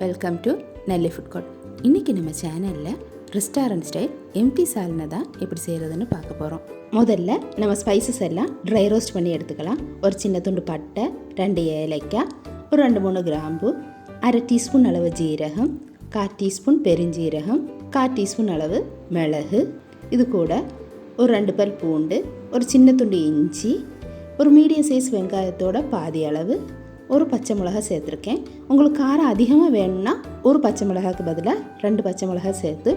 Welcome to Nellai food court. இன்றைக்கி நம்ம சேனலில் ரெஸ்டாரண்ட் ஸ்டைல் எம்டி சால்னா தான் எப்படி செய்கிறதுன்னு பார்க்க போகிறோம். முதல்ல நம்ம ஸ்பைசஸ் எல்லாம் ட்ரை ரோஸ்ட் பண்ணி எடுத்துக்கலாம். ஒரு சின்ன துண்டு பட்டை, 2 ஏலக்காய், ஒரு 2-3 கிராம்பு, 1/2 டீஸ்பூன் அளவு ஜீரகம், 1/4 டீஸ்பூன் பெருஞ்சீரகம், 1/4 டீஸ்பூன் அளவு மிளகு, இது கூட ஒரு 2 பல் பூண்டு, ஒரு சின்ன துண்டு இஞ்சி, ஒரு மீடியம் சைஸ் வெங்காயத்தோட பாதி அளவு, ஒரு பச்சை மிளகாய் சேர்த்துருக்கேன். உங்களுக்கு காரம் அதிகமாக வேணும்னா ஒரு பச்சை மிளகாய்க்கு பதிலாக 2 பச்சை மிளகாய் சேர்த்து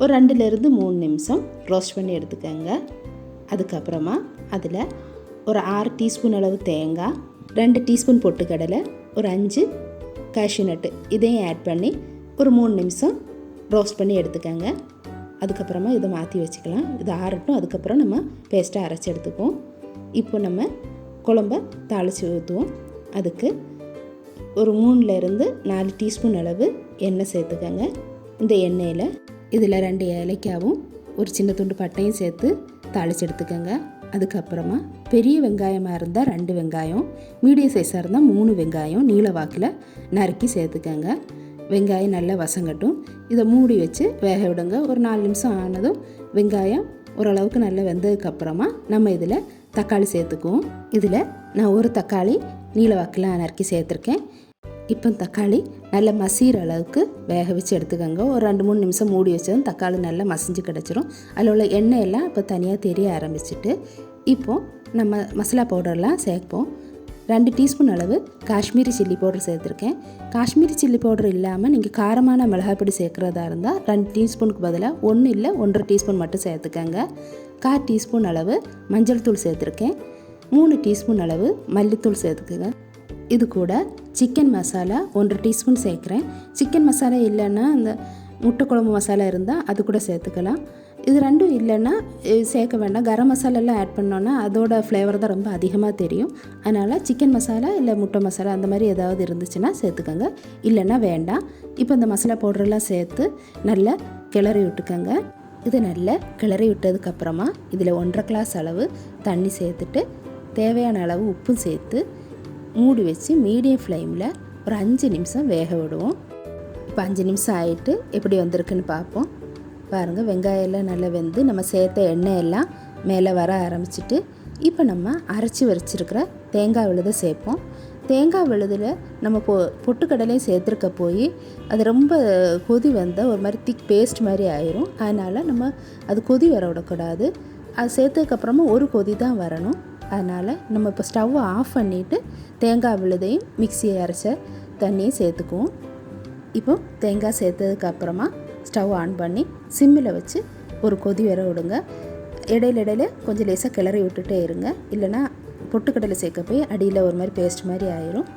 ஒரு 2-3 நிமிஷம் ரோஸ்ட் பண்ணி எடுத்துக்கோங்க. அதுக்கப்புறமா அதில் ஒரு 6 டீஸ்பூன் அளவு தேங்காய், 2 டீஸ்பூன் பொட்டுக்கடலை, ஒரு 5 கேஷ்யூ நட்டு இதையும் ஆட் பண்ணி ஒரு 3 நிமிஷம் ரோஸ்ட் பண்ணி எடுத்துக்கோங்க. அதுக்கப்புறமா இதை மாற்றி வச்சுக்கலாம். இது ஆறட்டும். அதுக்கப்புறம் நம்ம பேஸ்ட்டாக அரைச்சி எடுத்துக்குவோம். இப்போ நம்ம குழம்ப தாளித்து ஊற்றுவோம். அதுக்கு ஒரு 3-4 டீஸ்பூன் அளவு எண்ணெய் சேர்த்துக்கோங்க. இந்த எண்ணெயில் இதில் 2 ஏலக்காவும் ஒரு சின்ன துண்டு பட்டையும் சேர்த்து தாளித்து எடுத்துக்கோங்க. அதுக்கப்புறமா பெரிய வெங்காயமாக இருந்தால் 2 வெங்காயம், மீடியம் சைஸாக இருந்தால் 3 வெங்காயம் நீல வாக்கில் நறுக்கி சேர்த்துக்கோங்க. வெங்காயம் நல்லா வசங்கட்டும். இதை மூடி வச்சு வேக விடுங்க. ஒரு 4 நிமிஷம் ஆனதும் வெங்காயம் ஓரளவுக்கு நல்லா வெந்ததுக்கப்புறமா நம்ம இதில் தக்காளி சேர்த்துக்குவோம். இதில் நான் ஒரு தக்காளி நீல வாக்கில் நறுக்கி சேர்த்துருக்கேன். இப்போ தக்காளி நல்லா மசிகிற அளவுக்கு வேக வச்சு எடுத்துக்கோங்க. ஒரு 2-3 நிமிஷம் மூடி வச்சதும் தக்காளி நல்லா மசிஞ்சு கிடச்சிரும். அதில் உள்ள எண்ணெயெல்லாம் இப்போ தனியாக தெரிய ஆரம்பிச்சுட்டு இப்போது நம்ம மசாலா பவுடர்லாம் சேர்ப்போம். 2 டீஸ்பூன் அளவு காஷ்மீரி சில்லி பவுடர் சேர்த்துருக்கேன். காஷ்மீரி சில்லி பவுடர் இல்லாமல் நீங்கள் காரமான மிளகாய் பொடி சேர்க்குறதா இருந்தால் 2 டீஸ்பூனுக்கு பதிலாக 1 இல்லை 1.5 டீஸ்பூன் மட்டும் சேர்த்துக்கோங்க. 1/4 டீஸ்பூன் அளவு மஞ்சள் தூள் சேர்த்துருக்கேன். 3 டீஸ்பூன் அளவு மல்லித்தூள் சேர்த்துக்குங்க. இது கூட சிக்கன் மசாலா 1 டீஸ்பூன் சேர்க்குறேன். சிக்கன் மசாலா இல்லைன்னா அந்த முட்டை குழம்பு மசாலா இருந்தால் அது கூட சேர்த்துக்கலாம். இது ரெண்டும் இல்லைன்னா சேர்க்க வேண்டாம். கரம் மசாலாலாம் ஆட் பண்ணோன்னா அதோட ஃப்ளேவர் தான் ரொம்ப அதிகமாக தெரியும். அதனால் சிக்கன் மசாலா இல்லை முட்டை மசாலா அந்த மாதிரி ஏதாவது இருந்துச்சுன்னா சேர்த்துக்கோங்க. இல்லைன்னா வேண்டாம். இப்போ இந்த மசாலா பவுடரெல்லாம் சேர்த்து நல்லா கிளறி விட்டுக்கோங்க. இது நல்லா கிளறி விட்டதுக்கப்புறமா இதில் 1/2 கிளாஸ் அளவு தண்ணி சேர்த்துட்டு தேவையான அளவு உப்பும் சேர்த்து மூடி வச்சு மீடியம் ஃப்ளேமில் ஒரு 5 நிமிஷம் வேக விடுவோம். இப்போ 5 நிமிஷம் ஆகிட்டு எப்படி வந்திருக்குன்னு பார்ப்போம். பாருங்கள், வெங்காயம் எல்லாம் நல்லா வெந்து நம்ம சேர்த்த எண்ணெய் எல்லாம் மேலே வர ஆரம்பிச்சிட்டு இப்போ நம்ம அரைச்சி வச்சிருக்கிற தேங்காய் விழுதை சேர்ப்போம். தேங்காய் விழுதில் நம்ம பொட்டுக்கடலையும் சேர்த்துருக்க போய் அது ரொம்ப கொதி வந்தால் ஒரு மாதிரி திக் பேஸ்ட் மாதிரி ஆயிரும். அதனால் நம்ம அது கொதி வர விடக்கூடாது. அது சேர்த்ததுக்கப்புறமா ஒரு கொதி தான் வரணும். அதனால் நம்ம இப்போ ஸ்டவ்வை ஆஃப் பண்ணிவிட்டு தேங்காய் விழுதையும் மிக்சியை அரைச்ச தண்ணியும் சேர்த்துக்குவோம். இப்போ தேங்காய் சேர்த்ததுக்கப்புறமா ஸ்டவ் ஆன் பண்ணி சிம்மில் வச்சு ஒரு கொதி வர விடுங்க. இடையில கொஞ்சம் லேசாக கிளறி விட்டுட்டே இருங்க. இல்லைனா பொட்டுக்கடலை சேர்க்க போய் அடியில் ஒரு மாதிரி பேஸ்ட் மாதிரி ஆயிரும்.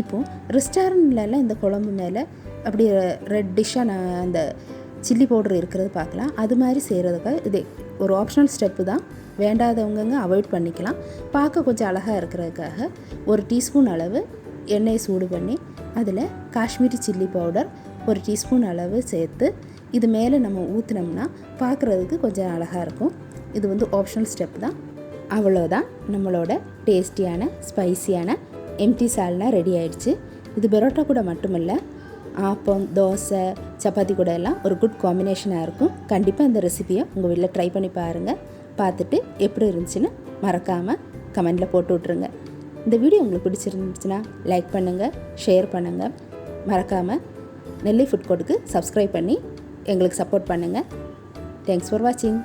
இப்போது ரெஸ்டாரண்ட்லலாம் இந்த குழம்பு மேலே அப்படி ரெட்டிஷாக நான் அந்த சில்லி பவுடர் இருக்கிறது பார்க்கலாம். அது மாதிரி செய்கிறதுக்காக இது ஒரு ஆப்ஷனல் ஸ்டெப்பு தான். வேண்டாதவங்க அவாய்ட் பண்ணிக்கலாம். பார்க்க கொஞ்சம் அழகாக இருக்கிறதுக்காக 1 டீஸ்பூன் அளவு எண்ணெயை சூடு பண்ணி அதில் காஷ்மீரி சில்லி பவுடர் 1 டீஸ்பூன் அளவு சேர்த்து இது மேலே நம்ம ஊற்றினோம்னா பார்க்குறதுக்கு கொஞ்சம் அழகாக இருக்கும். இது வந்து ஆப்ஷனல் ஸ்டெப் தான். அவ்வளோதான், நம்மளோட டேஸ்டியான ஸ்பைசியான எம்டி சால்னா ரெடி ஆயிடுச்சு. இது பரோட்டா கூட மட்டுமில்லை, ஆப்பம், தோசை, சப்பாத்தி கூட எல்லாம் ஒரு குட் காம்பினேஷனாக இருக்கும். கண்டிப்பாக இந்த ரெசிபியை உங்கள் வீட்டில் ட்ரை பண்ணி பாருங்கள். பார்த்துட்டு எப்படி இருந்துச்சுன்னு மறக்காமல் கமெண்டில் போட்டு விட்ருங்க. இந்த வீடியோ உங்களுக்கு பிடிச்சிருந்துச்சுன்னா லைக் பண்ணுங்கள், ஷேர் பண்ணுங்கள். மறக்காமல் நெல்லை ஃபுட் கோர்ட்டுக்கு சப்ஸ்கிரைப் பண்ணி எங்களுக்கு சப்போர்ட் பண்ணுங்கள். தேங்க்ஸ் ஃபார் வாட்சிங்.